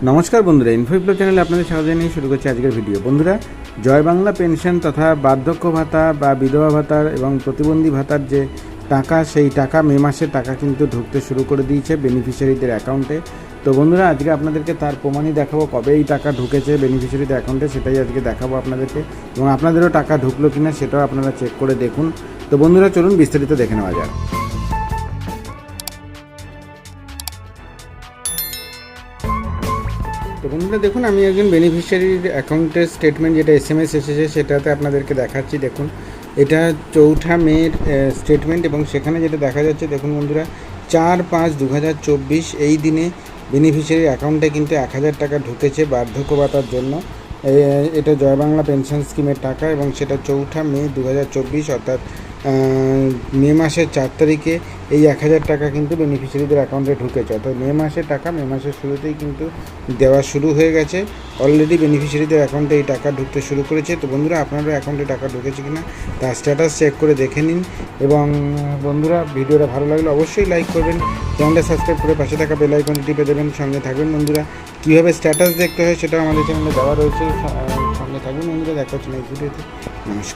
নমস্কার বন্ধুরা, ইনফোফ্লো চ্যানেলে আপনাদের স্বাগত জানিয়ে শুরু করছি আজকের ভিডিও। বন্ধুরা, জয় বাংলা পেনশন তথা বার্ধক্য ভাতা বা বিধবা ভাতার এবং প্রতিবন্ধী ভাতার যে টাকা, সেই টাকা মে মাসের টাকা কিন্তু ঢুকতে শুরু করে দিয়েছে বেনিফিশিয়ারিদের অ্যাকাউন্টে। তো বন্ধুরা, আজকে আপনাদেরকে তার প্রমাণই দেখাবো কবে এই টাকা ঢুকেছে বেনিফিশিয়ারিদের অ্যাকাউন্টে, সেটাই আজকে দেখাবো আপনাদেরকে। এবং আপনাদেরও টাকা ঢুকলো কিনা সেটাও আপনারা চেক করে দেখুন। তো বন্ধুরা, চলুন বিস্তারিত দেখে নেওয়া যাক। তো বন্ধুরা দেখুন, আমি একজন বেনিফিশিয়ারির অ্যাকাউন্টের স্টেটমেন্ট যেটা SMS এসেছে সেটাতে আপনাদেরকে দেখাচ্ছি। দেখুন, এটা 4 মের স্টেটমেন্ট এবং সেখানে যেটা দেখা যাচ্ছে, দেখুন বন্ধুরা, 4/5/2024 এই দিনে বেনিফিশিয়ারির অ্যাকাউন্টে কিন্তু 1000 টাকা ঢুকেছে বার্ধক্য ভাতার জন্য। এটা জয় বাংলা পেনশন স্কিমের টাকা এবং সেটা 4 মে 2024 অর্থাৎ মে মাসের 4 তারিখে এই 1000 টাকা কিন্তু বেনিফিশিয়ারিদের অ্যাকাউন্টে ঢুকেছে। অর্থাৎ মে মাসের টাকা মে মাসের শুরুতেই কিন্তু দেওয়া শুরু হয়ে গেছে। অলরেডি বেনিফিশিয়ারিদের অ্যাকাউন্টে এই টাকা ঢুকতে শুরু করেছে। তো বন্ধুরা, আপনারও অ্যাকাউন্টে টাকা ঢুকেছে কিনা তার স্ট্যাটাস চেক করে দেখে নিন। এবং বন্ধুরা, ভিডিওটা ভালো লাগলে অবশ্যই লাইক করবেন, চ্যানেলটা সাবস্ক্রাইব করে পাশে থাকা বেল আইকনটি টিপে দেবেন, সঙ্গে থাকবেন। বন্ধুরা, কীভাবে স্ট্যাটাস দেখতে হয় সেটাও আমাদের চ্যানেলে দেওয়া রয়েছে, সঙ্গে থাকবেন। বন্ধুরা, দেখা হচ্ছে নেক্সট ভিডিওতে। নমস্কার।